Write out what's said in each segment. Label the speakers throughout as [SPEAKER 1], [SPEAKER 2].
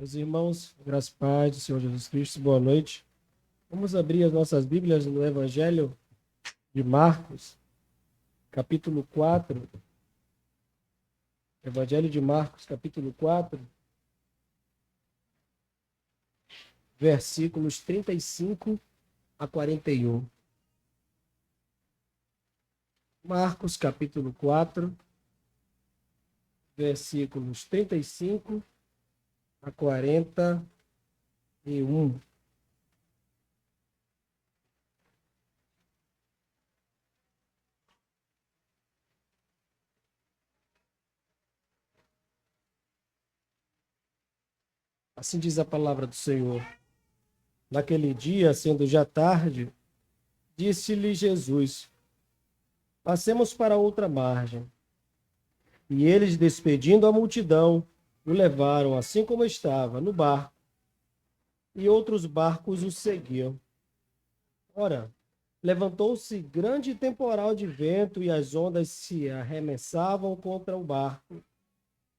[SPEAKER 1] Meus irmãos, graças e paz do Senhor Jesus Cristo, boa noite. Vamos abrir as nossas Bíblias no Evangelho de Marcos, capítulo 4. Evangelho de Marcos, capítulo 4, versículos 35 a 41. Marcos, capítulo 4, versículos 35 a 41. Assim diz a palavra do Senhor. Naquele dia, sendo já tarde, disse-lhe Jesus: passemos para outra margem. E eles, despedindo a multidão, o levaram assim como estava, no barco, e outros barcos o seguiam. Ora, levantou-se grande temporal de vento e as ondas se arremessavam contra o barco,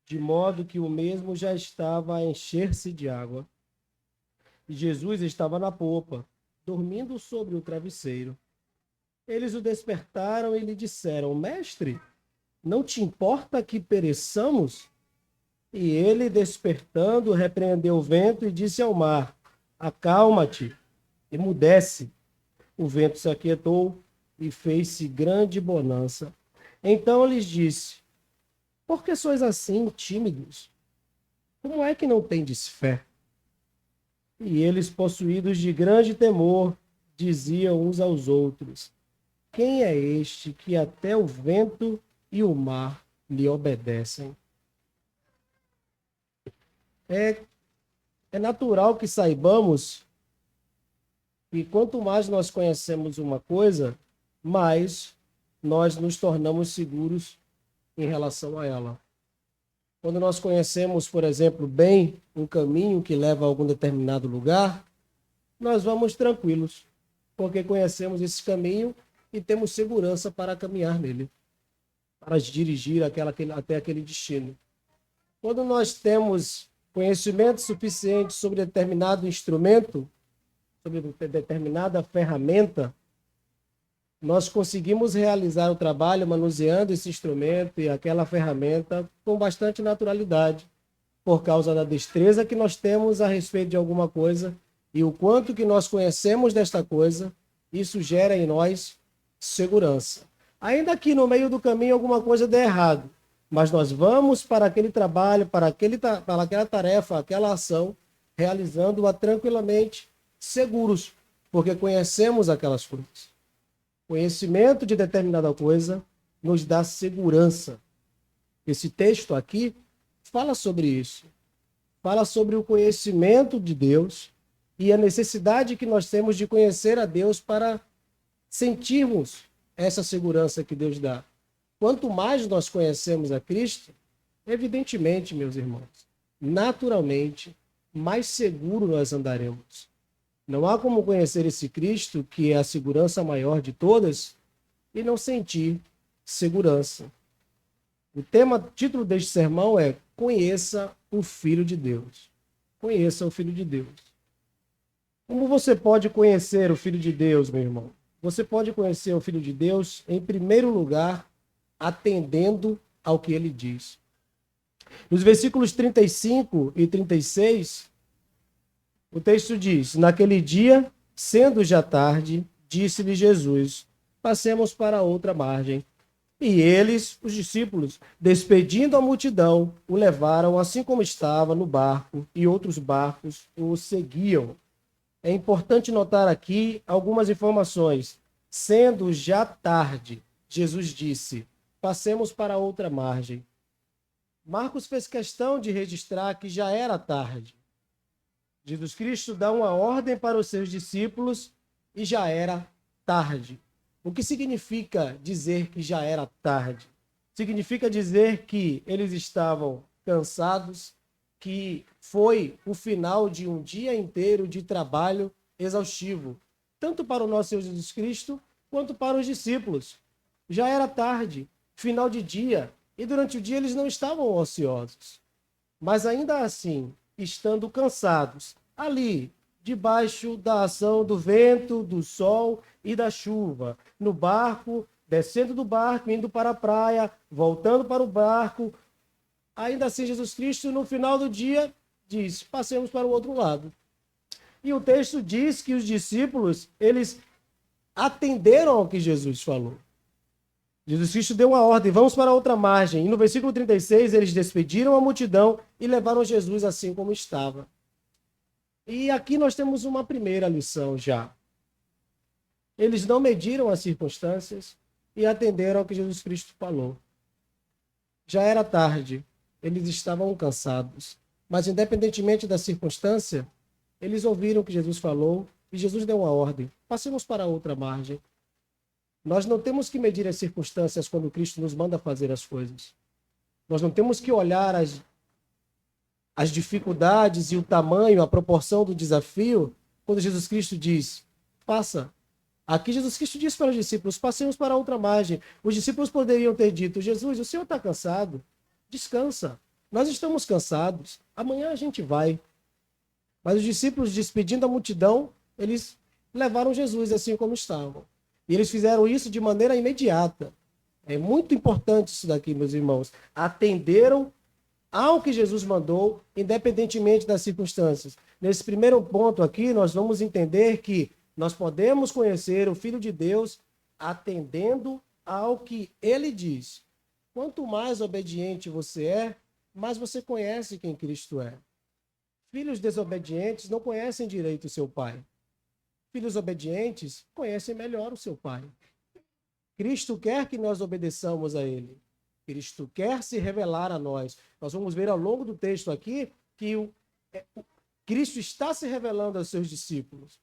[SPEAKER 1] de modo que o mesmo já estava a encher-se de água. E Jesus estava na popa, dormindo sobre o travesseiro. Eles o despertaram e lhe disseram: Mestre, não te importa que pereçamos? E ele, despertando, repreendeu o vento e disse ao mar: acalma-te, emudece. O vento se aquietou e fez-se grande bonança. Então lhes disse: por que sois assim tímidos? Como é que não tendes fé? E eles, possuídos de grande temor, diziam uns aos outros: quem é este que até o vento e o mar lhe obedecem? É natural que saibamos que quanto mais nós conhecemos uma coisa, mais nós nos tornamos seguros em relação a ela. Quando nós conhecemos, por exemplo, bem um caminho que leva a algum determinado lugar, nós vamos tranquilos, porque conhecemos esse caminho e temos segurança para caminhar nele, para dirigir até aquele destino. Quando nós temos conhecimento suficiente sobre determinado instrumento, sobre determinada ferramenta, nós conseguimos realizar o trabalho manuseando esse instrumento e aquela ferramenta com bastante naturalidade, por causa da destreza que nós temos a respeito de alguma coisa e o quanto que nós conhecemos desta coisa, isso gera em nós segurança. Ainda que no meio do caminho alguma coisa dê errado, mas nós vamos para aquele trabalho, para aquela tarefa, aquela ação, realizando-a tranquilamente, seguros, porque conhecemos aquelas coisas. Conhecimento de determinada coisa nos dá segurança. Esse texto aqui fala sobre isso. Fala sobre o conhecimento de Deus e a necessidade que nós temos de conhecer a Deus para sentirmos essa segurança que Deus dá. Quanto mais nós conhecemos a Cristo, evidentemente, meus irmãos, naturalmente, mais seguro nós andaremos. Não há como conhecer esse Cristo, que é a segurança maior de todas, e não sentir segurança. O título deste sermão é Conheça o Filho de Deus. Conheça o Filho de Deus. Como você pode conhecer o Filho de Deus, meu irmão? Você pode conhecer o Filho de Deus, em primeiro lugar, atendendo ao que ele diz. Nos versículos 35 e 36, o texto diz: naquele dia, sendo já tarde, disse-lhe Jesus: passemos para outra margem. E eles, os discípulos, despedindo a multidão, o levaram assim como estava no barco, e outros barcos o seguiam. É importante notar aqui algumas informações. Sendo já tarde, Jesus disse: passemos para outra margem. Marcos fez questão de registrar que já era tarde. Jesus Cristo dá uma ordem para os seus discípulos e já era tarde. O que significa dizer que já era tarde? Significa dizer que eles estavam cansados, que foi o final de um dia inteiro de trabalho exaustivo, tanto para o nosso Senhor Jesus Cristo, quanto para os discípulos. Já era tarde, final de dia, e durante o dia eles não estavam ociosos. Mas ainda assim, estando cansados, ali, debaixo da ação do vento, do sol e da chuva, no barco, descendo do barco, indo para a praia, voltando para o barco. Ainda assim, Jesus Cristo, no final do dia, diz: passemos para o outro lado. E o texto diz que os discípulos, eles atenderam ao que Jesus falou. Jesus Cristo deu uma ordem: vamos para outra margem. E no versículo 36, eles despediram a multidão e levaram Jesus assim como estava. E aqui nós temos uma primeira lição já. Eles não mediram as circunstâncias e atenderam ao que Jesus Cristo falou. Já era tarde, eles estavam cansados. Mas independentemente da circunstância, eles ouviram o que Jesus falou e Jesus deu uma ordem: passemos para outra margem. Nós não temos que medir as circunstâncias quando Cristo nos manda fazer as coisas. Nós não temos que olhar as dificuldades e o tamanho, a proporção do desafio, quando Jesus Cristo diz: faça. Aqui Jesus Cristo diz para os discípulos: passemos para outra margem. Os discípulos poderiam ter dito: Jesus, o Senhor está cansado? Descansa. Nós estamos cansados. Amanhã a gente vai. Mas os discípulos, despedindo a multidão, eles levaram Jesus assim como estavam. E eles fizeram isso de maneira imediata. É muito importante isso daqui, meus irmãos. Atenderam ao que Jesus mandou, independentemente das circunstâncias. Nesse primeiro ponto aqui, nós vamos entender que nós podemos conhecer o Filho de Deus atendendo ao que ele diz. Quanto mais obediente você é, mais você conhece quem Cristo é. Filhos desobedientes não conhecem direito o seu pai. Filhos obedientes conhecem melhor o seu pai. Cristo quer que nós obedeçamos a ele. Cristo quer se revelar a nós. Nós vamos ver ao longo do texto aqui que Cristo está se revelando aos seus discípulos.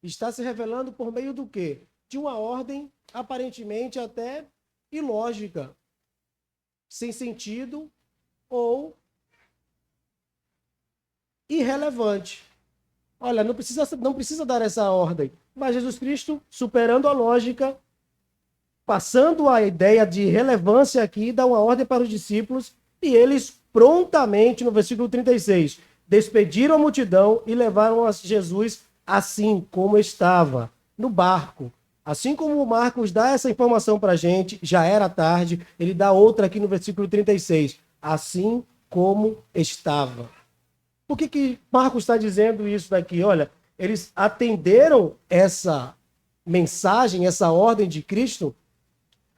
[SPEAKER 1] Está se revelando por meio do quê? De uma ordem aparentemente até ilógica, sem sentido ou irrelevante. Olha, não precisa dar essa ordem. Mas Jesus Cristo, superando a lógica, passando a ideia de relevância aqui, dá uma ordem para os discípulos e eles prontamente, no versículo 36, despediram a multidão e levaram a Jesus assim como estava, no barco. Assim como o Marcos dá essa informação para a gente, já era tarde, ele dá outra aqui no versículo 36, assim como estava. Por que Marcos está dizendo isso daqui? Olha, eles atenderam essa mensagem, essa ordem de Cristo,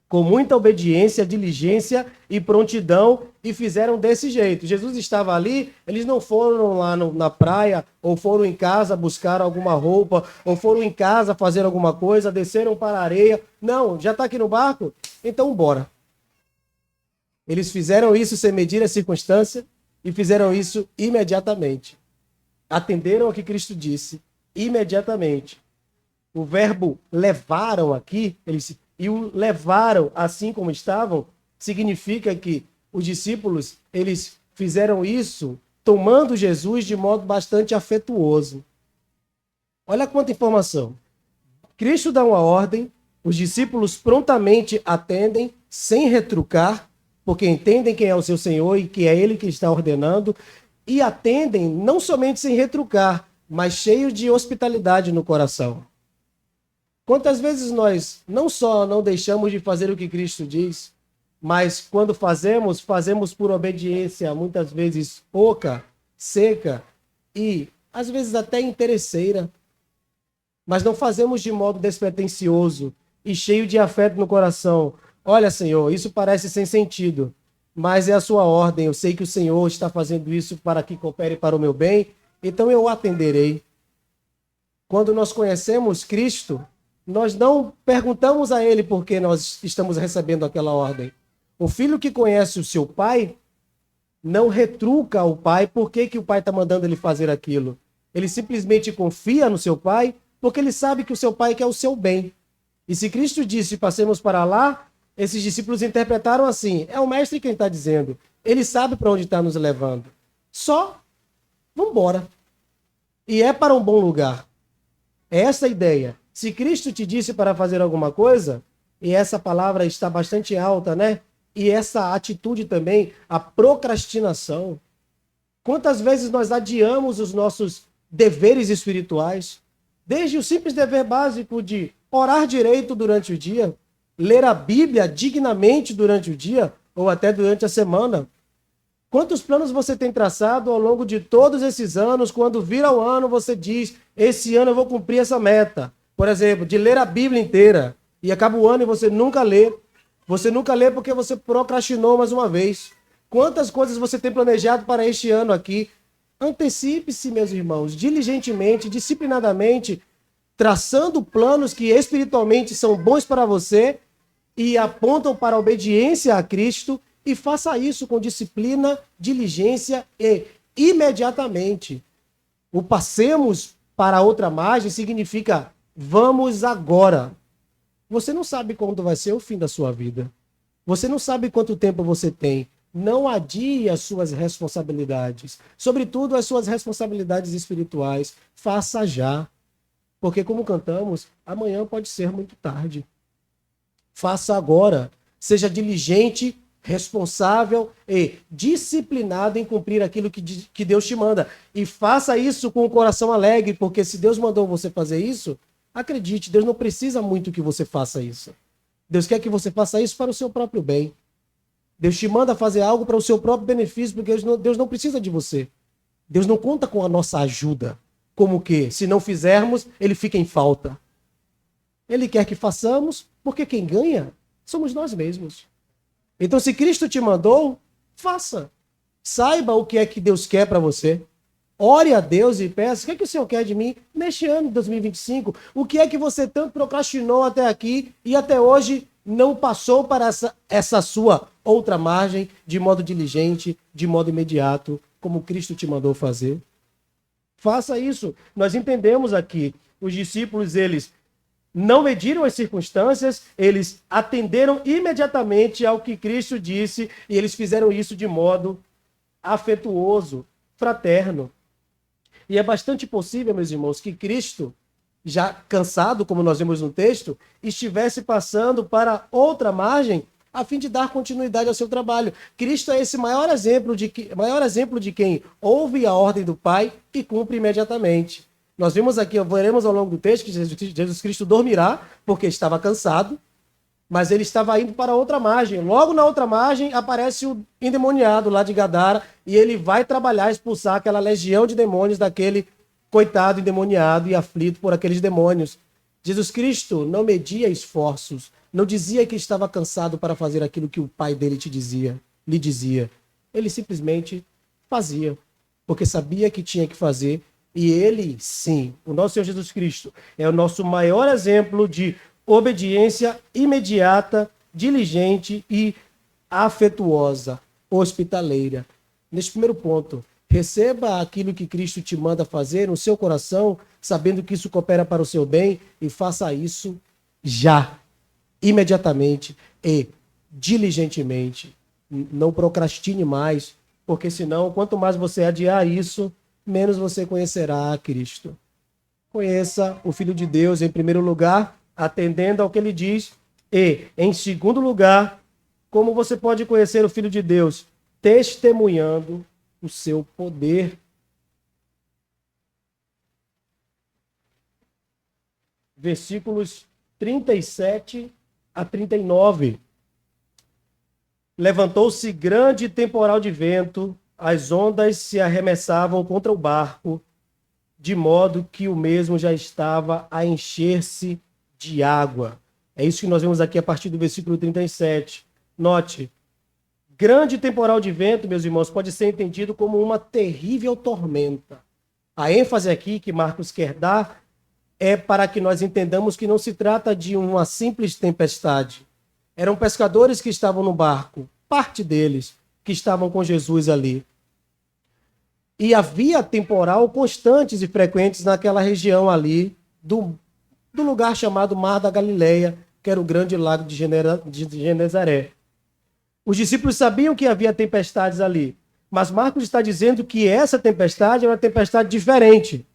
[SPEAKER 1] com muita obediência, diligência e prontidão, e fizeram desse jeito. Jesus estava ali, eles não foram lá na praia, ou foram em casa buscar alguma roupa, ou foram em casa fazer alguma coisa, desceram para a areia. Não, já está aqui no barco? Então bora. Eles fizeram isso sem medir a circunstância, e fizeram isso imediatamente. Atenderam ao que Cristo disse imediatamente. O verbo levaram aqui, e o levaram assim como estavam, significa que os discípulos, eles fizeram isso tomando Jesus de modo bastante afetuoso. Olha quanta informação. Cristo dá uma ordem, os discípulos prontamente atendem, sem retrucar, porque entendem quem é o seu Senhor e que é Ele que está ordenando, e atendem não somente sem retrucar, mas cheios de hospitalidade no coração. Quantas vezes nós não só não deixamos de fazer o que Cristo diz, mas quando fazemos por obediência, muitas vezes oca, seca e às vezes até interesseira, mas não fazemos de modo despretensioso e cheio de afeto no coração. Olha, Senhor, isso parece sem sentido, mas é a sua ordem. Eu sei que o Senhor está fazendo isso para que coopere para o meu bem, então eu o atenderei. Quando nós conhecemos Cristo, nós não perguntamos a Ele por que nós estamos recebendo aquela ordem. O filho que conhece o seu pai não retruca ao pai por que o pai está mandando ele fazer aquilo. Ele simplesmente confia no seu pai porque ele sabe que o seu pai quer o seu bem. E se Cristo disse, passemos para lá, esses discípulos interpretaram assim: é o mestre quem está dizendo. Ele sabe para onde está nos levando. Só vamos embora. E é para um bom lugar. É essa a ideia. Se Cristo te disse para fazer alguma coisa, e essa palavra está bastante alta, né? E essa atitude também, a procrastinação. Quantas vezes nós adiamos os nossos deveres espirituais? Desde o simples dever básico de orar direito durante o dia, ler a Bíblia dignamente durante o dia ou até durante a semana. Quantos planos você tem traçado ao longo de todos esses anos? Quando vira o ano, você diz: esse ano eu vou cumprir essa meta. Por exemplo, de ler a Bíblia inteira. E acaba o ano e você nunca lê. Você nunca lê porque você procrastinou mais uma vez. Quantas coisas você tem planejado para este ano aqui? Antecipe-se, meus irmãos, diligentemente, disciplinadamente, traçando planos que espiritualmente são bons para você e apontam para a obediência a Cristo, e faça isso com disciplina, diligência e imediatamente. O passemos para outra margem significa vamos agora. Você não sabe quando vai ser o fim da sua vida. Você não sabe quanto tempo você tem. Não adie as suas responsabilidades, sobretudo as suas responsabilidades espirituais. Faça já. Porque, como cantamos, amanhã pode ser muito tarde. Faça agora. Seja diligente, responsável e disciplinado em cumprir aquilo que Deus te manda. E faça isso com o coração alegre, porque se Deus mandou você fazer isso, acredite, Deus não precisa muito que você faça isso. Deus quer que você faça isso para o seu próprio bem. Deus te manda fazer algo para o seu próprio benefício, porque Deus não precisa de você. Deus não conta com a nossa ajuda. Como que, se não fizermos, ele fica em falta. Ele quer que façamos, porque quem ganha somos nós mesmos. Então, se Cristo te mandou, faça. Saiba o que é que Deus quer para você. Ore a Deus e peça: o que é que o Senhor quer de mim neste ano de 2025? O que é que você tanto procrastinou até aqui e até hoje não passou para essa sua outra margem de modo diligente, de modo imediato, como Cristo te mandou fazer? Faça isso. Nós entendemos aqui, os discípulos, eles não mediram as circunstâncias, eles atenderam imediatamente ao que Cristo disse e eles fizeram isso de modo afetuoso, fraterno. E é bastante possível, meus irmãos, que Cristo, já cansado, como nós vemos no texto, estivesse passando para outra margem a fim de dar continuidade ao seu trabalho. Cristo é esse maior exemplo de quem ouve a ordem do Pai e cumpre imediatamente. Nós vimos aqui, veremos ao longo do texto que Jesus Cristo dormirá porque estava cansado, mas ele estava indo para outra margem. Logo na outra margem aparece o endemoniado lá de Gadara e ele vai trabalhar, expulsar aquela legião de demônios daquele coitado endemoniado e aflito por aqueles demônios. Jesus Cristo não media esforços, não dizia que estava cansado para fazer aquilo que o Pai dele lhe dizia. Ele simplesmente fazia, porque sabia que tinha que fazer. E ele, sim, o nosso Senhor Jesus Cristo, é o nosso maior exemplo de obediência imediata, diligente e afetuosa, hospitaleira. Neste primeiro ponto, receba aquilo que Cristo te manda fazer no seu coração, sabendo que isso coopera para o seu bem, e faça isso já, imediatamente e diligentemente. Não procrastine mais, porque senão, quanto mais você adiar isso, menos você conhecerá a Cristo. Conheça o Filho de Deus, em primeiro lugar, atendendo ao que ele diz, e, em segundo lugar, como você pode conhecer o Filho de Deus? Testemunhando o seu poder. Versículos 37 a 39. Levantou-se grande temporal de vento, as ondas se arremessavam contra o barco, de modo que o mesmo já estava a encher-se de água. É isso que nós vemos aqui a partir do versículo 37. Note, grande temporal de vento, meus irmãos, pode ser entendido como uma terrível tormenta. A ênfase aqui que Marcos quer dar é para que nós entendamos que não se trata de uma simples tempestade. Eram pescadores que estavam no barco, parte deles, que estavam com Jesus ali. E havia temporal constantes e frequentes naquela região ali, do lugar chamado Mar da Galileia, que era o grande lago de Genezaré. Os discípulos sabiam que havia tempestades ali, mas Marcos está dizendo que essa tempestade era uma tempestade diferente.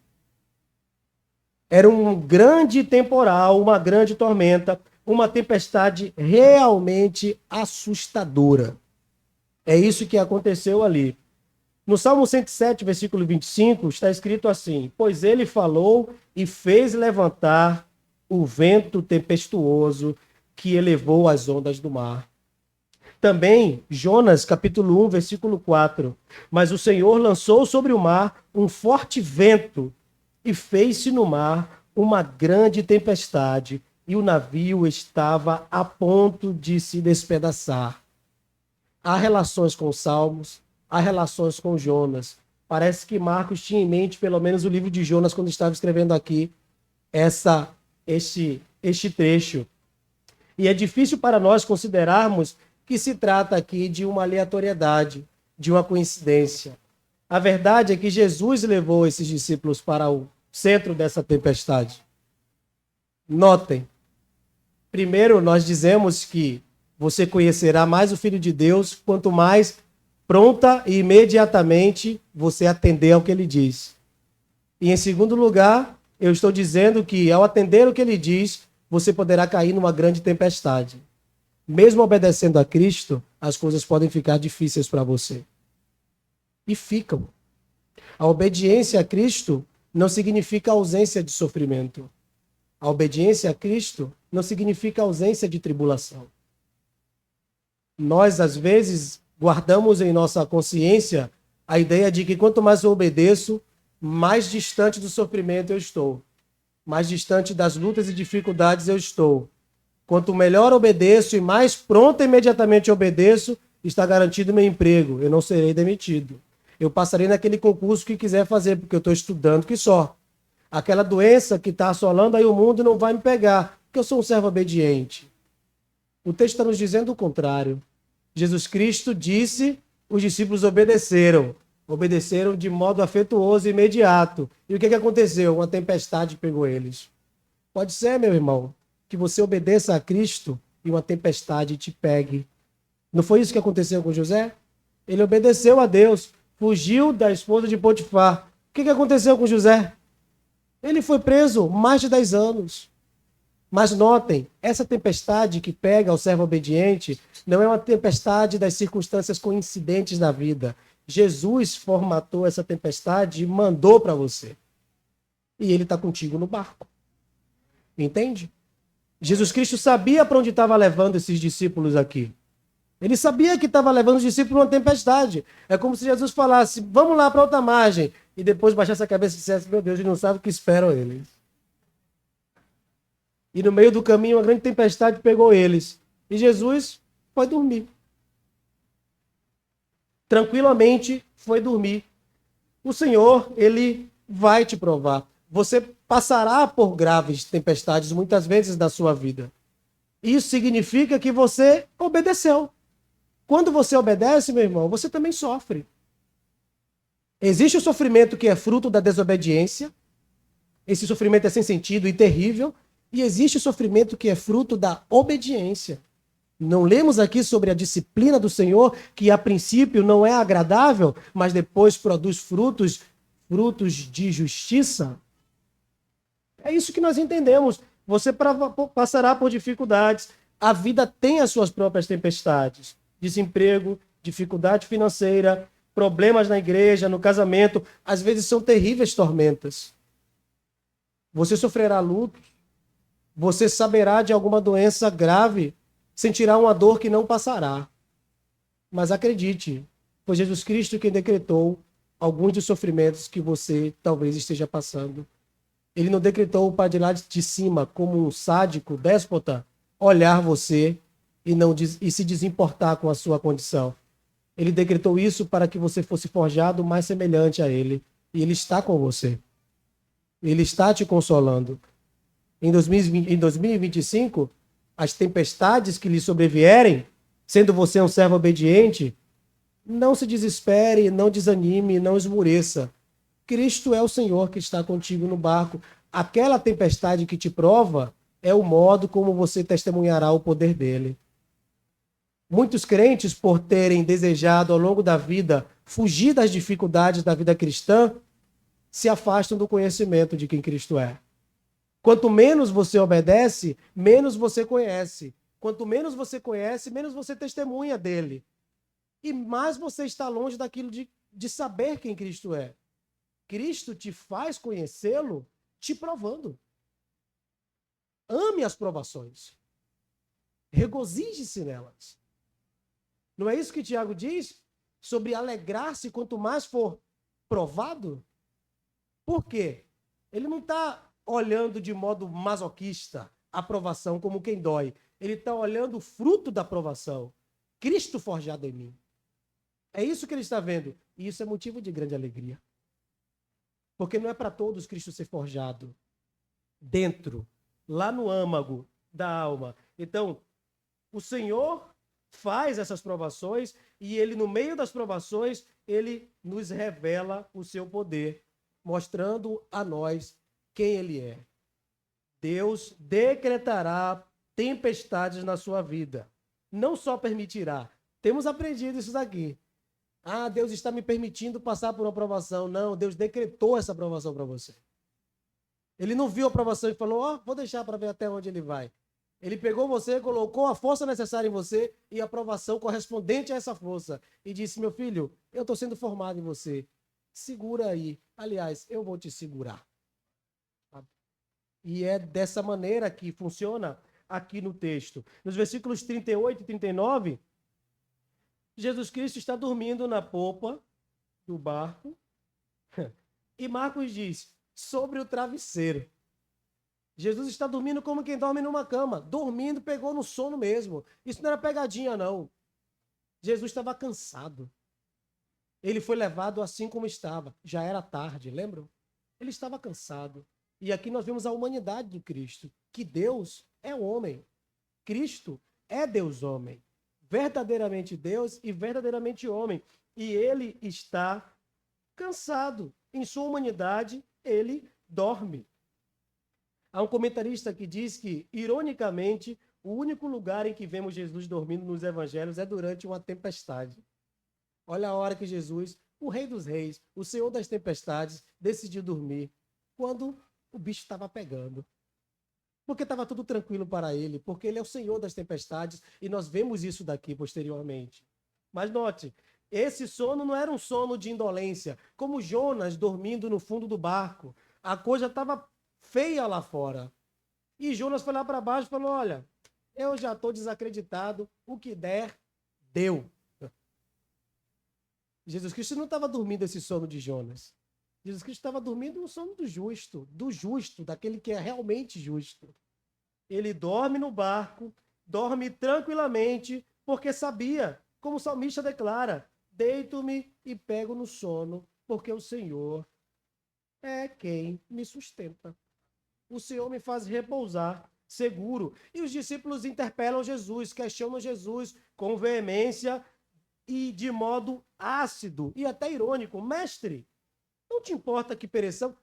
[SPEAKER 1] Era um grande temporal, uma grande tormenta, uma tempestade realmente assustadora. É isso que aconteceu ali. No Salmo 107, versículo 25, está escrito assim: pois ele falou e fez levantar o vento tempestuoso que elevou as ondas do mar. Também, Jonas, capítulo 1, versículo 4. Mas o Senhor lançou sobre o mar um forte vento e fez-se no mar uma grande tempestade, e o navio estava a ponto de se despedaçar. Há relações com os Salmos, há relações com Jonas. Parece que Marcos tinha em mente pelo menos o livro de Jonas quando estava escrevendo aqui este trecho. E é difícil para nós considerarmos que se trata aqui de uma aleatoriedade, de uma coincidência. A verdade é que Jesus levou esses discípulos para o centro dessa tempestade. Notem, primeiro nós dizemos que você conhecerá mais o Filho de Deus quanto mais pronta e imediatamente você atender ao que ele diz. E em segundo lugar, eu estou dizendo que ao atender o que ele diz, você poderá cair numa grande tempestade. Mesmo obedecendo a Cristo, as coisas podem ficar difíceis para você. E ficam. A obediência a Cristo não significa ausência de sofrimento. A obediência a Cristo não significa ausência de tribulação. Nós, às vezes, guardamos em nossa consciência a ideia de que quanto mais eu obedeço, mais distante do sofrimento eu estou. Mais distante das lutas e dificuldades eu estou. Quanto melhor obedeço e mais pronto imediatamente obedeço, está garantido meu emprego. Eu não serei demitido. Eu passarei naquele concurso que quiser fazer, porque eu estou estudando que só. Aquela doença que está assolando aí o mundo não vai me pegar, porque eu sou um servo obediente. O texto está nos dizendo o contrário. Jesus Cristo disse, os discípulos obedeceram. Obedeceram de modo afetuoso e imediato. E o que aconteceu? Uma tempestade pegou eles. Pode ser, meu irmão, que você obedeça a Cristo e uma tempestade te pegue. Não foi isso que aconteceu com José? Ele obedeceu a Deus, fugiu da esposa de Potifar. O que aconteceu com José? Ele foi preso mais de 10 anos. Mas notem, essa tempestade que pega o servo obediente não é uma tempestade das circunstâncias coincidentes da vida. Jesus formatou essa tempestade e mandou para você. E ele está contigo no barco. Entende? Jesus Cristo sabia para onde estava levando esses discípulos aqui. Ele sabia que estava levando os discípulos uma tempestade. É como se Jesus falasse, vamos lá para outra margem. E depois baixasse a cabeça e dissesse, meu Deus, ele não sabe o que esperam eles. E no meio do caminho, uma grande tempestade pegou eles. E Jesus foi dormir. Tranquilamente foi dormir. O Senhor, ele vai te provar. Você passará por graves tempestades muitas vezes na sua vida. Isso significa que você obedeceu. Quando você obedece, meu irmão, você também sofre. Existe o sofrimento que é fruto da desobediência. Esse sofrimento é sem sentido e terrível. E existe o sofrimento que é fruto da obediência. Não lemos aqui sobre a disciplina do Senhor, que a princípio não é agradável, mas depois produz frutos de justiça? É isso que nós entendemos. Você passará por dificuldades. A vida tem as suas próprias tempestades. Desemprego, dificuldade financeira, problemas na igreja, no casamento. Às vezes são terríveis tormentas. Você sofrerá luto. Você saberá de alguma doença grave. Sentirá uma dor que não passará. Mas acredite, foi Jesus Cristo quem decretou alguns dos sofrimentos que você talvez esteja passando. Ele não decretou para de lá de cima, como um sádico, déspota, olhar você e se desimportar com a sua condição. Ele decretou isso para que você fosse forjado mais semelhante a ele. E ele está com você. Ele está te consolando. Em 2025, as tempestades que lhe sobrevierem, sendo você um servo obediente, não se desespere, não desanime, não esmoreça. Cristo é o Senhor que está contigo no barco. Aquela tempestade que te prova é o modo como você testemunhará o poder dele. Muitos crentes, por terem desejado ao longo da vida fugir das dificuldades da vida cristã, se afastam do conhecimento de quem Cristo é. Quanto menos você obedece, menos você conhece. Quanto menos você conhece, menos você testemunha dele. E mais você está longe daquilo de saber quem Cristo é. Cristo te faz conhecê-lo te provando. Ame as provações. Regozije-se nelas. Não é isso que Tiago diz? Sobre alegrar-se quanto mais for provado? Por quê? Ele não está olhando de modo masoquista a provação como quem dói. Ele está olhando o fruto da provação. Cristo forjado em mim. É isso que ele está vendo. E isso é motivo de grande alegria. Porque não é para todos Cristo ser forjado. Dentro, lá no âmago da alma. Então, o Senhor faz essas provações e ele, no meio das provações, ele nos revela o seu poder, mostrando a nós quem ele é. Deus decretará tempestades na sua vida. Não só permitirá. Temos aprendido isso daqui. Ah, Deus está me permitindo passar por uma provação. Não, Deus decretou essa provação para você. Ele não viu a provação e falou, ó, vou deixar para ver até onde ele vai. Ele pegou você, colocou a força necessária em você e a provação correspondente a essa força. E disse, meu filho, eu estou sendo formado em você. Segura aí. Aliás, eu vou te segurar. E é dessa maneira que funciona aqui no texto. Nos versículos 38 e 39, Jesus Cristo está dormindo na popa do barco. E Marcos diz, sobre o travesseiro. Jesus está dormindo como quem dorme numa cama. Dormindo, pegou no sono mesmo. Isso não era pegadinha, não. Jesus estava cansado. Ele foi levado assim como estava. Já era tarde, lembram? Ele estava cansado. E aqui nós vemos a humanidade do Cristo. Que Deus é homem. Cristo é Deus homem. Verdadeiramente Deus e verdadeiramente homem. E ele está cansado. Em sua humanidade, ele dorme. Há um comentarista que diz que, ironicamente, o único lugar em que vemos Jesus dormindo nos evangelhos é durante uma tempestade. Olha a hora que Jesus, o Rei dos Reis, o Senhor das tempestades, decidiu dormir. Quando o bicho estava pegando. Porque estava tudo tranquilo para ele, porque ele é o Senhor das tempestades, e nós vemos isso daqui posteriormente. Mas note, esse sono não era um sono de indolência, como Jonas dormindo no fundo do barco. A coisa estava feia lá fora. E Jonas foi lá para baixo e falou, olha, eu já estou desacreditado, o que der, deu. Jesus Cristo não estava dormindo esse sono de Jonas. Jesus Cristo estava dormindo no sono do justo, daquele que é realmente justo. Ele dorme no barco, dorme tranquilamente, porque sabia, como o salmista declara, deito-me e pego no sono, porque o Senhor é quem me sustenta. O Senhor me faz repousar seguro. E os discípulos interpelam Jesus, questionam Jesus com veemência e de modo ácido e até irônico. Mestre, não te importa que pereçamos?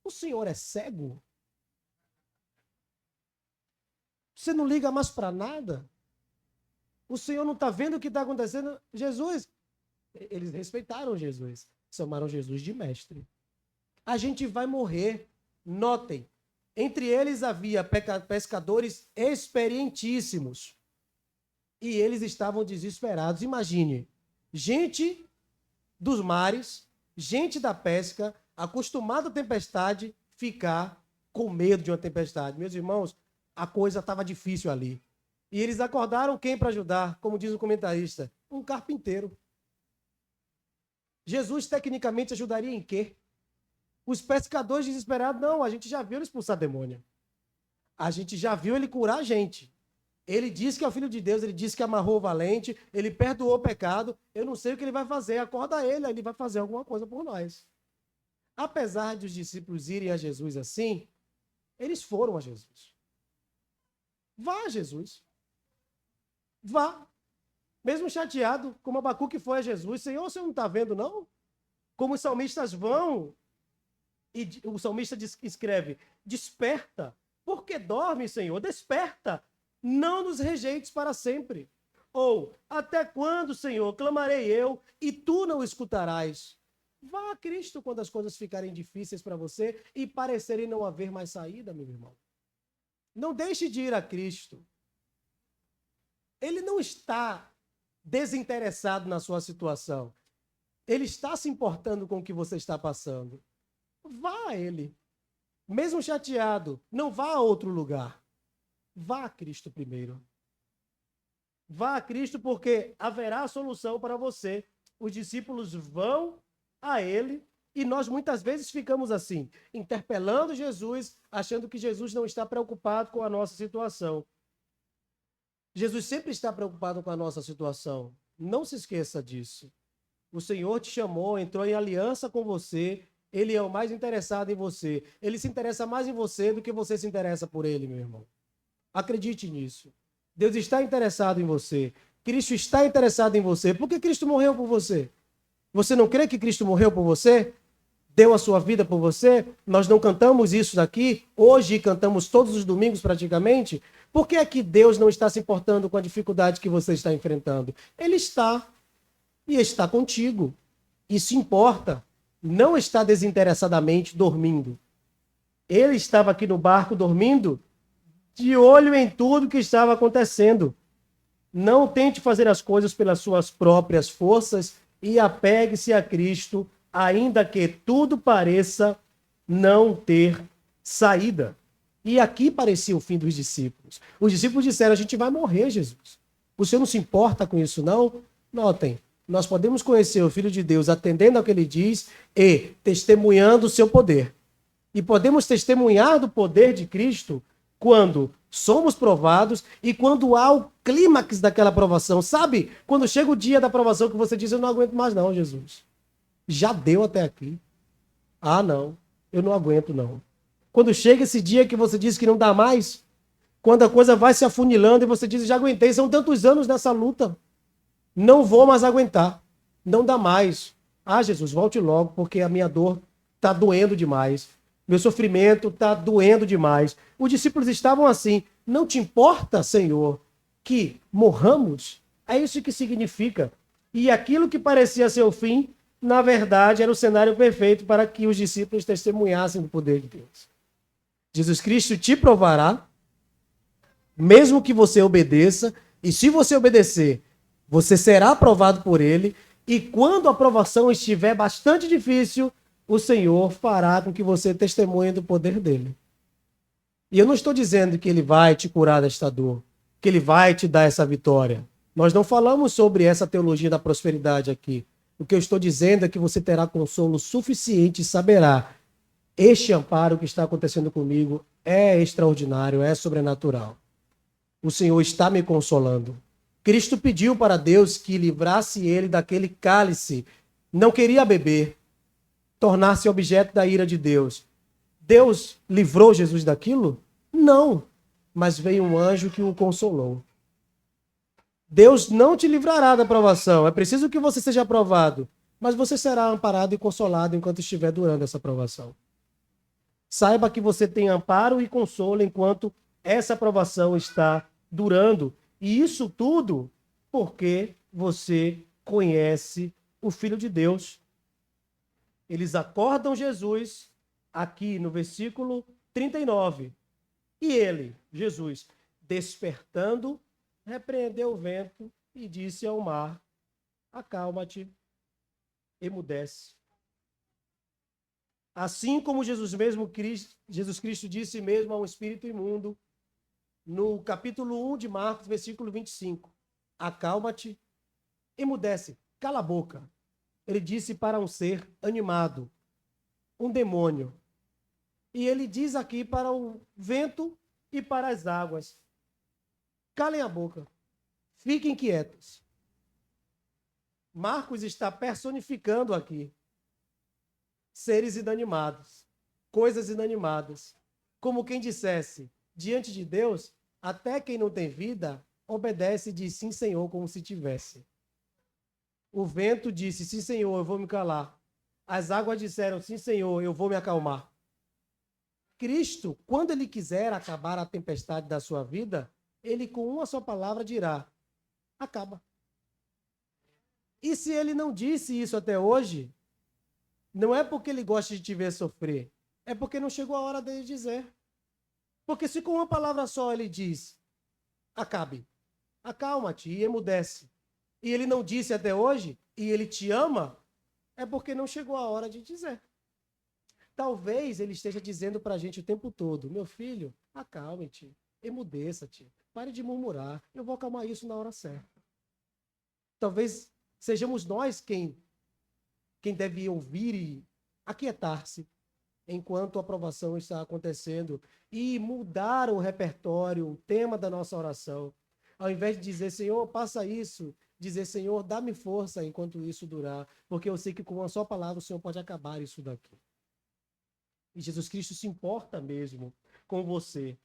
[SPEAKER 1] O Senhor é cego? Você não liga mais para nada? O Senhor não está vendo o que está acontecendo? Jesus, eles respeitaram Jesus, chamaram Jesus de mestre. A gente vai morrer. Notem, entre eles havia pescadores experientíssimos. E eles estavam desesperados. Imagine, gente dos mares, gente da pesca, acostumada à tempestade, ficar com medo de uma tempestade. Meus irmãos, a coisa estava difícil ali. E eles acordaram quem para ajudar? Como diz o comentarista, um carpinteiro. Jesus tecnicamente ajudaria em quê? Os pescadores desesperados, não, a gente já viu ele expulsar demônio. A gente já viu ele curar a gente. Ele disse que é o Filho de Deus, ele disse que amarrou o valente, ele perdoou o pecado. Eu não sei o que ele vai fazer, acorda ele vai fazer alguma coisa por nós. Apesar de os discípulos irem a Jesus assim, eles foram a Jesus. Vá a Jesus. Vá. Mesmo chateado, como Abacuque foi a Jesus, Senhor, você não está vendo, não? Como os salmistas vão, e o salmista escreve, desperta, porque dorme, Senhor, desperta, não nos rejeites para sempre. Ou, até quando, Senhor, clamarei eu, e tu não escutarás? Vá a Cristo quando as coisas ficarem difíceis para você e parecerem não haver mais saída, meu irmão. Não deixe de ir a Cristo. Ele não está desinteressado na sua situação. Ele está se importando com o que você está passando. Vá a ele. Mesmo chateado, não vá a outro lugar. Vá a Cristo primeiro. Vá a Cristo porque haverá solução para você. Os discípulos vão a ele e nós muitas vezes ficamos assim, interpelando Jesus, achando que Jesus não está preocupado com a nossa situação. Jesus sempre está preocupado com a nossa situação. Não se esqueça disso. O Senhor te chamou, entrou em aliança com você. Ele é o mais interessado em você. Ele se interessa mais em você do que você se interessa por ele, meu irmão. Acredite nisso. Deus está interessado em você. Cristo está interessado em você. Por que Cristo morreu por você? Você não crê que Cristo morreu por você? Deu a sua vida por você? Nós não cantamos isso daqui? Hoje cantamos todos os domingos praticamente? Por que é que Deus não está se importando com a dificuldade que você está enfrentando? Ele está. E está contigo. Isso importa. Não está desinteressadamente dormindo. Ele estava aqui no barco dormindo, de olho em tudo que estava acontecendo. Não tente fazer as coisas pelas suas próprias forças e apegue-se a Cristo, ainda que tudo pareça não ter saída. E aqui parecia o fim dos discípulos. Os discípulos disseram, a gente vai morrer, Jesus. O Senhor não se importa com isso, não? Notem, nós podemos conhecer o Filho de Deus atendendo ao que ele diz e testemunhando o seu poder. E podemos testemunhar do poder de Cristo quando somos provados e quando há o clímax daquela provação. Sabe? Quando chega o dia da provação que você diz, eu não aguento mais não, Jesus. Já deu até aqui. Ah, não. Eu não aguento, não. Quando chega esse dia que você diz que não dá mais, quando a coisa vai se afunilando e você diz, já aguentei, são tantos anos nessa luta. Não vou mais aguentar. Não dá mais. Ah, Jesus, volte logo, porque a minha dor está doendo demais. Meu sofrimento está doendo demais. Os discípulos estavam assim. Não te importa, Senhor, que morramos? É isso que significa. E aquilo que parecia ser o fim, na verdade, era o cenário perfeito para que os discípulos testemunhassem do poder de Deus. Jesus Cristo te provará, mesmo que você obedeça, e se você obedecer, você será aprovado por ele, e quando a aprovação estiver bastante difícil, o Senhor fará com que você testemunhe do poder dele. E eu não estou dizendo que ele vai te curar desta dor, que ele vai te dar essa vitória. Nós não falamos sobre essa teologia da prosperidade aqui. O que eu estou dizendo é que você terá consolo suficiente e saberá, este amparo que está acontecendo comigo é extraordinário, é sobrenatural. O Senhor está me consolando. Cristo pediu para Deus que livrasse ele daquele cálice. Não queria beber, tornar-se objeto da ira de Deus. Deus livrou Jesus daquilo? Não. Mas veio um anjo que o consolou. Deus não te livrará da provação. É preciso que você seja aprovado. Mas você será amparado e consolado enquanto estiver durando essa provação. Saiba que você tem amparo e consolo enquanto essa provação está durando. E isso tudo porque você conhece o Filho de Deus. Eles acordam Jesus aqui no versículo 39. E ele, Jesus, despertando, repreendeu o vento e disse ao mar, acalma-te, emudece. Assim como Jesus Cristo disse mesmo a um espírito imundo, no capítulo 1 de Marcos, versículo 25. Acalma-te, emudece, cala a boca. Ele disse para um ser animado, um demônio. E ele diz aqui para o vento e para as águas, calem a boca, fiquem quietos. Marcos está personificando aqui seres inanimados, coisas inanimadas. Como quem dissesse, diante de Deus, até quem não tem vida, obedece e diz sim, Senhor, como se tivesse. O vento disse, sim, Senhor, eu vou me calar. As águas disseram, sim, Senhor, eu vou me acalmar. Cristo, quando ele quiser acabar a tempestade da sua vida, ele com uma só palavra dirá, acaba. E se ele não disse isso até hoje, não é porque ele gosta de te ver sofrer, é porque não chegou a hora dele dizer. Porque se com uma palavra só ele diz, acabe, acalma-te e emudece, e ele não disse até hoje, e ele te ama, é porque não chegou a hora de dizer. Talvez ele esteja dizendo para a gente o tempo todo, meu filho, acalme-te, emudeça-te, pare de murmurar, eu vou acalmar isso na hora certa. Talvez sejamos nós quem deve ouvir e aquietar-se enquanto a aprovação está acontecendo e mudar o repertório, o tema da nossa oração. Ao invés de dizer, Senhor, passa isso, dizer, Senhor, dá-me força enquanto isso durar, porque eu sei que com uma só palavra o Senhor pode acabar isso daqui. E Jesus Cristo se importa mesmo com você.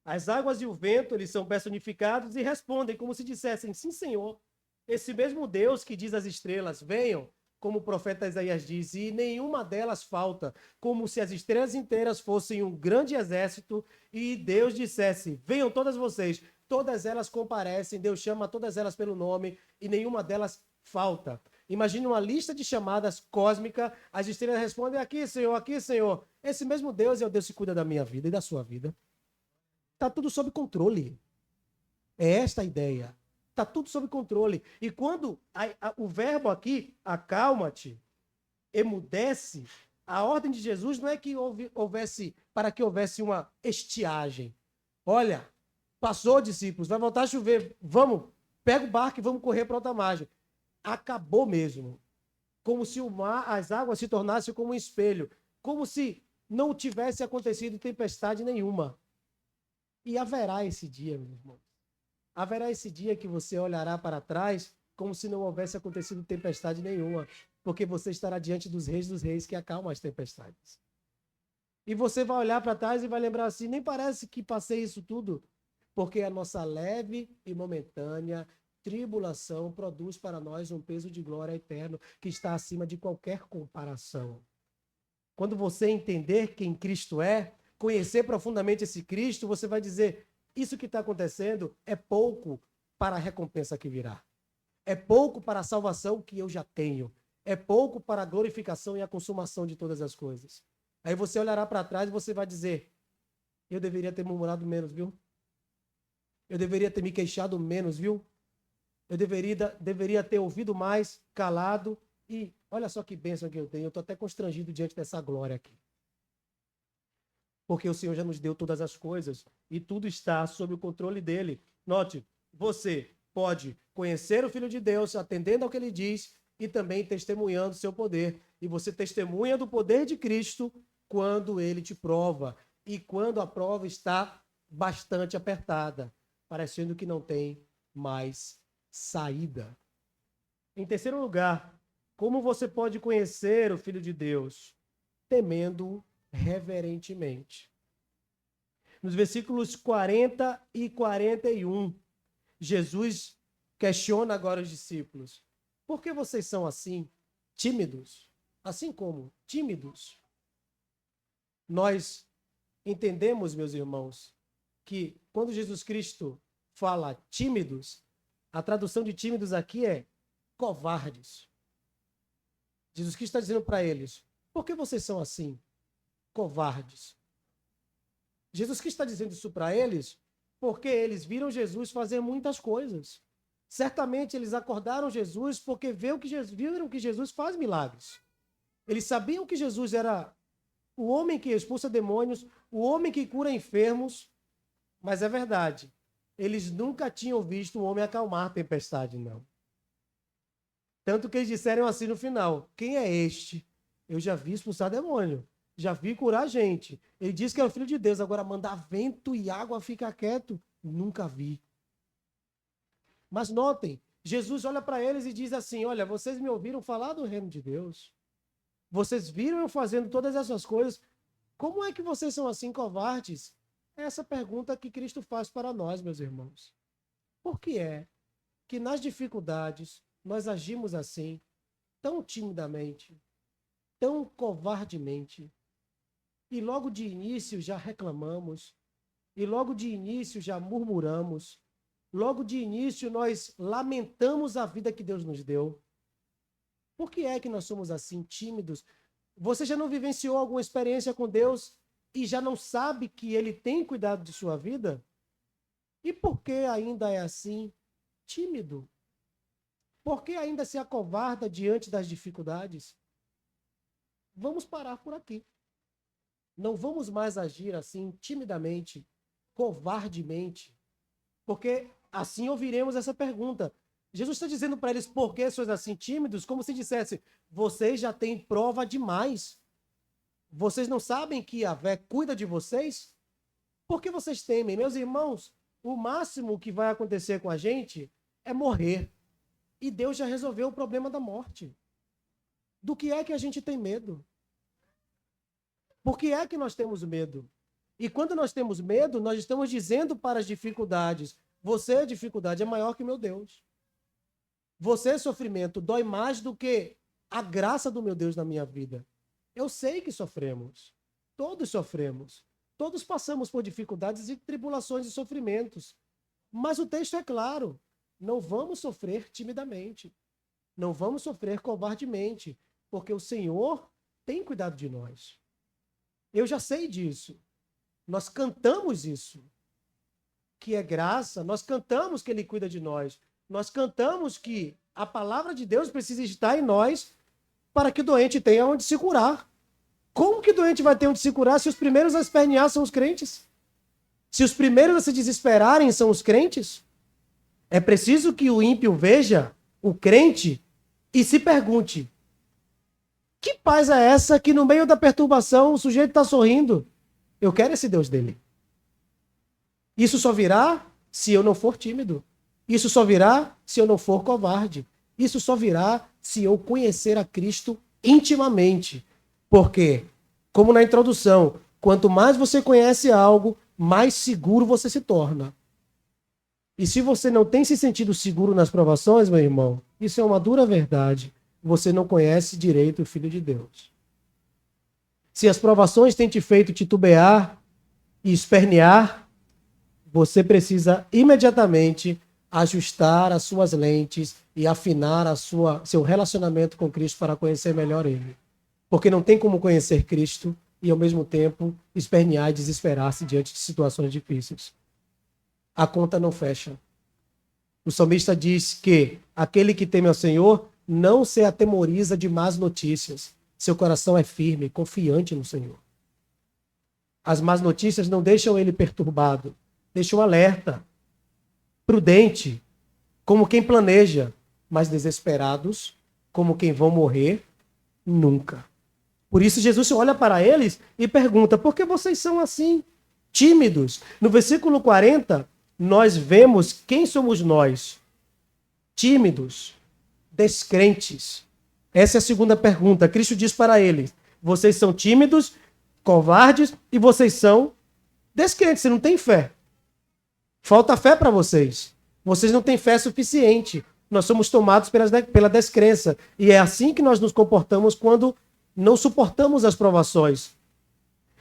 [SPEAKER 1] As águas e o vento, eles são personificados e respondem como se dissessem, sim, Senhor. Esse mesmo Deus que diz às estrelas, venham, como o profeta Isaías diz, e nenhuma delas falta, como se as estrelas inteiras fossem um grande exército e Deus dissesse, venham todas vocês, todas elas comparecem, Deus chama todas elas pelo nome e nenhuma delas falta. Imagine uma lista de chamadas cósmica, as estrelas respondem, aqui, Senhor, aqui, Senhor. Esse mesmo Deus é o Deus que cuida da minha vida e da sua vida. Está tudo sob controle. É esta a ideia. Está tudo sob controle. E quando o verbo aqui, acalma-te, emudece, a ordem de Jesus não é que houvesse uma estiagem. Olha, passou, discípulos, vai voltar a chover. Vamos, pega o barco e vamos correr para outra margem. Acabou mesmo. Como se o mar, as águas se tornassem como um espelho. Como se não tivesse acontecido tempestade nenhuma. E haverá esse dia, meu irmão. Haverá esse dia que você olhará para trás como se não houvesse acontecido tempestade nenhuma, porque você estará diante dos reis que acalmam as tempestades. E você vai olhar para trás e vai lembrar assim, nem parece que passei isso tudo, porque a nossa leve e momentânea tribulação produz para nós um peso de glória eterno que está acima de qualquer comparação. Quando você entender quem Cristo é, conhecer profundamente esse Cristo, você vai dizer, isso que está acontecendo é pouco para a recompensa que virá. É pouco para a salvação que eu já tenho. É pouco para a glorificação e a consumação de todas as coisas. Aí você olhará para trás e você vai dizer, eu deveria ter murmurado menos, viu? Eu deveria ter me queixado menos, viu? Eu deveria ter ouvido mais, calado. E olha só que bênção que eu tenho. Eu estou até constrangido diante dessa glória aqui. Porque o Senhor já nos deu todas as coisas e tudo está sob o controle dele. Note, você pode conhecer o Filho de Deus, atendendo ao que ele diz e também testemunhando seu poder. E você testemunha do poder de Cristo quando ele te prova e quando a prova está bastante apertada, parecendo que não tem mais saída. Em terceiro lugar, como você pode conhecer o Filho de Deus? Temendo-o reverentemente. Nos versículos 40 e 41, Jesus questiona agora os discípulos. Por que vocês são assim, tímidos? Assim como tímidos? Nós entendemos, meus irmãos, que quando Jesus Cristo fala tímidos, a tradução de tímidos aqui é covardes. Jesus Cristo está dizendo para eles, por que vocês são assim, covardes? Jesus Cristo está dizendo isso para eles porque eles viram Jesus fazer muitas coisas. Certamente eles acordaram Jesus porque viram que Jesus faz milagres. Eles sabiam que Jesus era o homem que expulsa demônios, o homem que cura enfermos, mas é verdade, eles nunca tinham visto um homem acalmar a tempestade, não. Tanto que eles disseram assim no final, quem é este? Eu já vi expulsar demônio, já vi curar gente. Ele diz que é o Filho de Deus, agora mandar vento e água ficar quieto, nunca vi. Mas notem, Jesus olha para eles e diz assim, olha, vocês me ouviram falar do reino de Deus? Vocês viram eu fazendo todas essas coisas? Como é que vocês são assim covardes? É essa pergunta que Cristo faz para nós, meus irmãos. Por que é que nas dificuldades nós agimos assim, tão timidamente, tão covardemente, e logo de início já reclamamos, e logo de início já murmuramos, logo de início nós lamentamos a vida que Deus nos deu? Por que é que nós somos assim, tímidos? Você já não vivenciou alguma experiência com Deus e já não sabe que Ele tem cuidado de sua vida? E por que ainda é assim, tímido? Por que ainda se acovarda diante das dificuldades? vamos parar por aqui. Não vamos mais agir assim, timidamente, covardemente, porque assim ouviremos essa pergunta. Jesus está dizendo para eles, por que sois assim tímidos? Como se dissesse, vocês já têm prova demais. Vocês não sabem que Yahvé cuida de vocês? Por que vocês temem? Meus irmãos, o máximo que vai acontecer com a gente é morrer. E Deus já resolveu o problema da morte. Do que é que a gente tem medo? Por que é que nós temos medo? E quando nós temos medo, nós estamos dizendo para as dificuldades, você, a dificuldade é maior que meu Deus. Você, sofrimento, dói mais do que a graça do meu Deus na minha vida. Eu sei que sofremos. Todos sofremos. Todos passamos por dificuldades e tribulações e sofrimentos. Mas o texto é claro. Não vamos sofrer timidamente. Não vamos sofrer covardemente. Porque o Senhor tem cuidado de nós. Eu já sei disso. Nós cantamos isso. Que é graça. Nós cantamos que Ele cuida de nós. Nós cantamos que a palavra de Deus precisa estar em nós para que o doente tenha onde se curar. Como que o doente vai ter onde se curar se os primeiros a espernear são os crentes? Se os primeiros a se desesperarem são os crentes? É preciso que o ímpio veja o crente e se pergunte: que paz é essa que no meio da perturbação o sujeito está sorrindo? Eu quero esse Deus dele. Isso só virá se eu não for tímido. Isso só virá se eu não for covarde. Isso só virá se eu conhecer a Cristo intimamente. Porque, como na introdução, quanto mais você conhece algo, mais seguro você se torna. E se você não tem se sentido seguro nas provações, meu irmão, isso é uma dura verdade. Você não conhece direito o Filho de Deus. Se as provações têm te feito titubear e espernear, você precisa imediatamente ajustar as suas lentes e afinar seu relacionamento com Cristo para conhecer melhor Ele. Porque não tem como conhecer Cristo e, ao mesmo tempo, espernear e desesperar-se diante de situações difíceis. A conta não fecha. O salmista diz que aquele que teme ao Senhor não se atemoriza de más notícias. Seu coração é firme, confiante no Senhor. As más notícias não deixam ele perturbado, deixam alerta, prudente, como quem planeja, mas desesperados, como quem vão morrer nunca. Por isso Jesus olha para eles e pergunta: por que vocês são assim, tímidos? No versículo 40, nós vemos quem somos nós. Tímidos, descrentes. Essa é a segunda pergunta. Cristo diz para eles: vocês são tímidos, covardes e vocês são descrentes. Você não tem fé. Falta fé para vocês. Vocês não têm fé suficiente. Nós somos tomados pela descrença. E é assim que nós nos comportamos quando não suportamos as provações.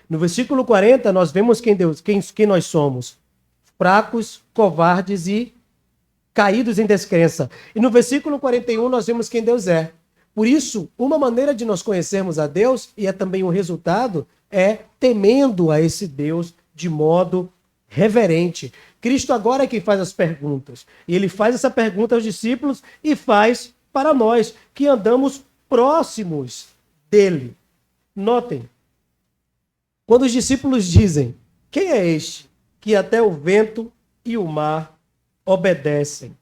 [SPEAKER 1] No versículo 40, nós vemos quem nós somos. Fracos, covardes e caídos em descrença. E no versículo 41, nós vemos quem Deus é. Por isso, uma maneira de nós conhecermos a Deus, e é também um resultado, é temendo a esse Deus de modo reverente. Cristo agora é quem faz as perguntas. E ele faz essa pergunta aos discípulos e faz para nós, que andamos próximos dele. Notem, quando os discípulos dizem: quem é este que até o vento e o mar obedecem?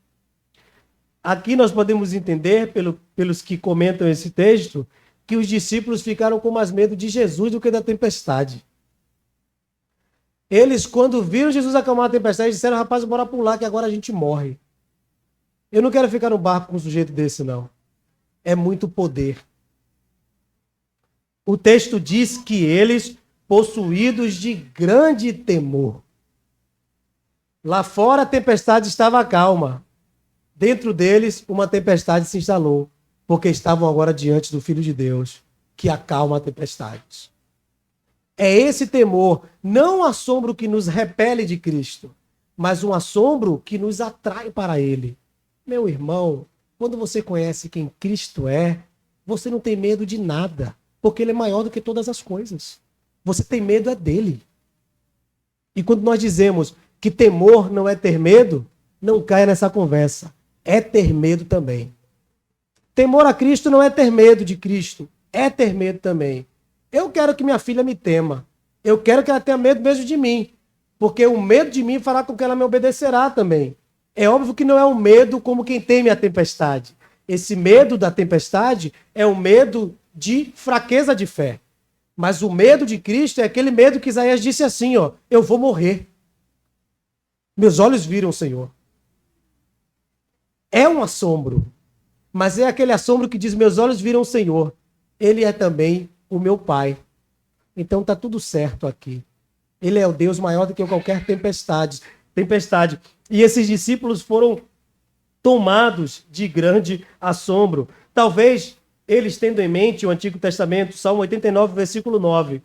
[SPEAKER 1] Aqui nós podemos entender, pelos que comentam esse texto, que os discípulos ficaram com mais medo de Jesus do que da tempestade. Eles, quando viram Jesus acalmar a tempestade, disseram: rapaz, bora pular que agora a gente morre. Eu não quero ficar no barco com um sujeito desse, não. É muito poder. O texto diz que eles, possuídos de grande temor. Lá fora a tempestade estava calma. Dentro deles, uma tempestade se instalou, porque estavam agora diante do Filho de Deus, que acalma a tempestade. É esse temor, não um assombro que nos repele de Cristo, mas um assombro que nos atrai para Ele. Meu irmão, quando você conhece quem Cristo é, você não tem medo de nada, porque Ele é maior do que todas as coisas. Você tem medo é dele. E quando nós dizemos que temor não é ter medo, não caia nessa conversa. É ter medo também. Temor a Cristo não é ter medo de Cristo. é ter medo também. Eu quero que minha filha me tema. Eu quero que ela tenha medo mesmo de mim. Porque o medo de mim fará com que ela me obedecerá também. É óbvio que não é um medo como quem teme a tempestade. Esse medo da tempestade é um medo de fraqueza de fé. Mas o medo de Cristo é aquele medo que Isaías disse assim, ó, eu vou morrer. Meus olhos viram o Senhor. É um assombro, mas é aquele assombro que diz, meus olhos viram o Senhor. Ele é também o meu Pai. Então tá tudo certo aqui. Ele é o Deus maior do que qualquer tempestade. E esses discípulos foram tomados de grande assombro. Talvez eles tendo em mente o Antigo Testamento, Salmo 89, versículo 9.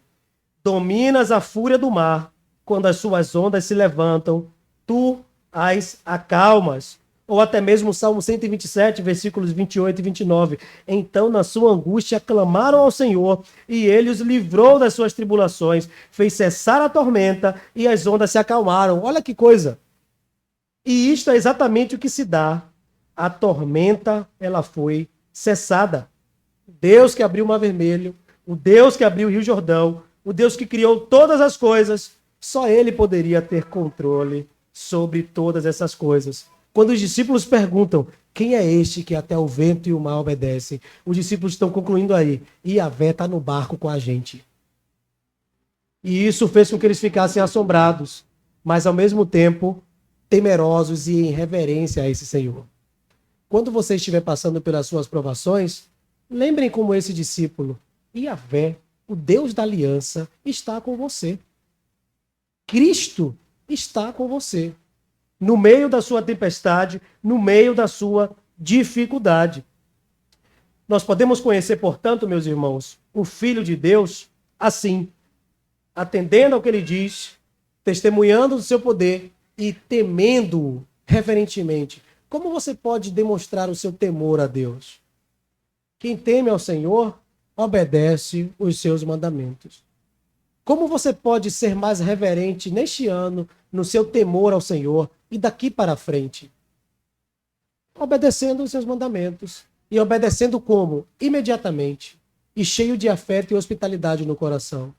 [SPEAKER 1] Dominas a fúria do mar, quando as suas ondas se levantam, tu as acalmas. Ou até mesmo o Salmo 127, versículos 28 e 29. Então, na sua angústia, clamaram ao Senhor, e ele os livrou das suas tribulações, fez cessar a tormenta, e as ondas se acalmaram. Olha que coisa! E isto é exatamente o que se dá. A tormenta, ela foi cessada. Deus que abriu o Mar Vermelho, o Deus que abriu o Rio Jordão, o Deus que criou todas as coisas, só ele poderia ter controle sobre todas essas coisas. Quando os discípulos perguntam, quem é este que até o vento e o mar obedecem? Os discípulos estão concluindo aí, Yahvé está no barco com a gente. E isso fez com que eles ficassem assombrados, mas ao mesmo tempo temerosos e em reverência a esse Senhor. Quando você estiver passando pelas suas provações, lembrem como esse discípulo, Yahvé, o Deus da aliança, está com você. Cristo está com você. No meio da sua tempestade, no meio da sua dificuldade. Nós podemos conhecer, portanto, meus irmãos, o Filho de Deus assim, atendendo ao que ele diz, testemunhando do seu poder e temendo-o reverentemente. Como você pode demonstrar o seu temor a Deus? Quem teme ao Senhor, obedece os seus mandamentos. Como você pode ser mais reverente neste ano, no seu temor ao Senhor e daqui para frente? Obedecendo os seus mandamentos. E obedecendo como? Imediatamente. E cheio de afeto e hospitalidade no coração.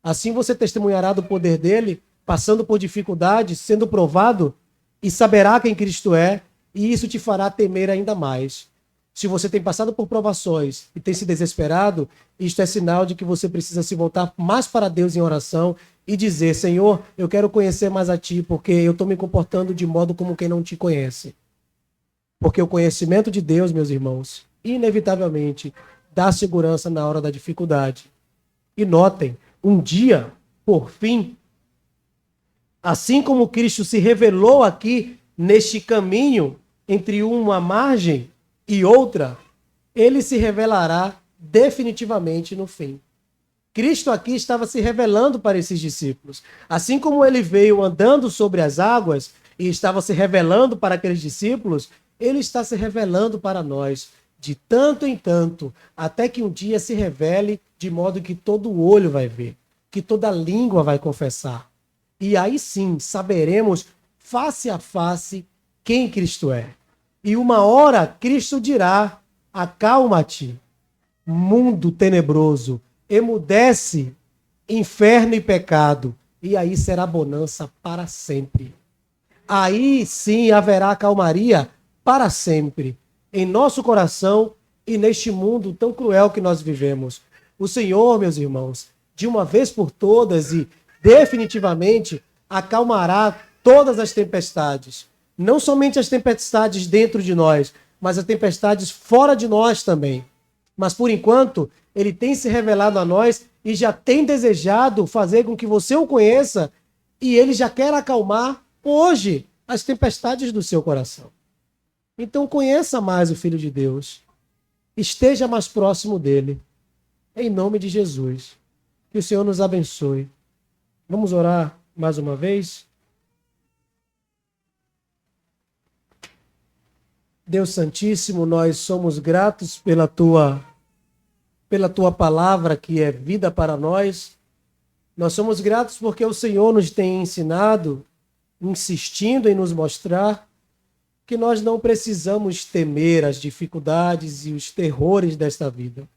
[SPEAKER 1] Assim você testemunhará do poder dele, passando por dificuldades, sendo provado, e saberá quem Cristo é, e isso te fará temer ainda mais. Se você tem passado por provações e tem se desesperado, isto é sinal de que você precisa se voltar mais para Deus em oração e dizer, Senhor, eu quero conhecer mais a Ti, porque eu estou me comportando de modo como quem não Te conhece. Porque o conhecimento de Deus, meus irmãos, inevitavelmente dá segurança na hora da dificuldade. E notem, um dia, por fim, assim como Cristo se revelou aqui neste caminho entre uma margem e outra, ele se revelará definitivamente no fim. Cristo aqui estava se revelando para esses discípulos. Assim como ele veio andando sobre as águas e estava se revelando para aqueles discípulos, ele está se revelando para nós, de tanto em tanto, até que um dia se revele de modo que todo olho vai ver, que toda língua vai confessar. E aí sim saberemos face a face quem Cristo é. E uma hora Cristo dirá, acalma-te, mundo tenebroso, emudece, inferno e pecado, e aí será bonança para sempre. Aí sim haverá calmaria para sempre, em nosso coração e neste mundo tão cruel que nós vivemos. O Senhor, meus irmãos, de uma vez por todas e definitivamente acalmará todas as tempestades. Não somente as tempestades dentro de nós, mas as tempestades fora de nós também. Mas por enquanto, ele tem se revelado a nós e já tem desejado fazer com que você o conheça, e ele já quer acalmar hoje as tempestades do seu coração. Então conheça mais o Filho de Deus. Esteja mais próximo dele. Em nome de Jesus. Que o Senhor nos abençoe. Vamos orar mais uma vez? Deus Santíssimo, nós somos gratos pela tua palavra que é vida para nós. Nós somos gratos porque o Senhor nos tem ensinado, insistindo em nos mostrar que nós não precisamos temer as dificuldades e os terrores desta vida.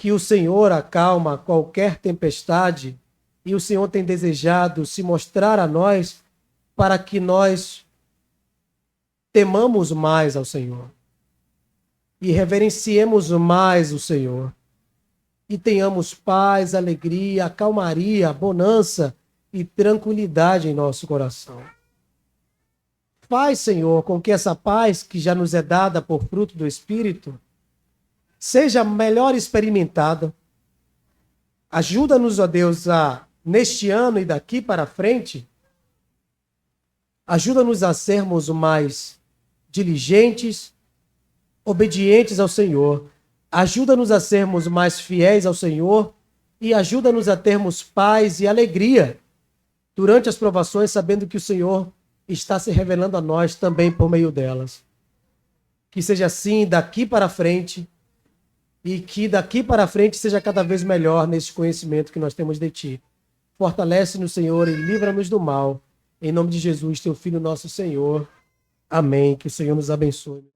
[SPEAKER 1] que o Senhor acalma qualquer tempestade e o Senhor tem desejado se mostrar a nós para que nós temamos mais ao Senhor e reverenciemos mais o Senhor e tenhamos paz, alegria, calmaria, bonança e tranquilidade em nosso coração. Faz, Senhor, com que essa paz que já nos é dada por fruto do Espírito seja melhor experimentada. Ajuda-nos, ó Deus, neste ano e daqui para frente, ajuda-nos a sermos mais diligentes, obedientes ao Senhor. Ajuda-nos a sermos mais fiéis ao Senhor e ajuda-nos a termos paz e alegria durante as provações, sabendo que o Senhor está se revelando a nós também por meio delas. Que seja assim daqui para frente e que daqui para frente seja cada vez melhor nesse conhecimento que nós temos de Ti. Fortalece-nos, Senhor, e livra-nos do mal. Em nome de Jesus, Teu Filho, nosso Senhor. Amém. Que o Senhor nos abençoe.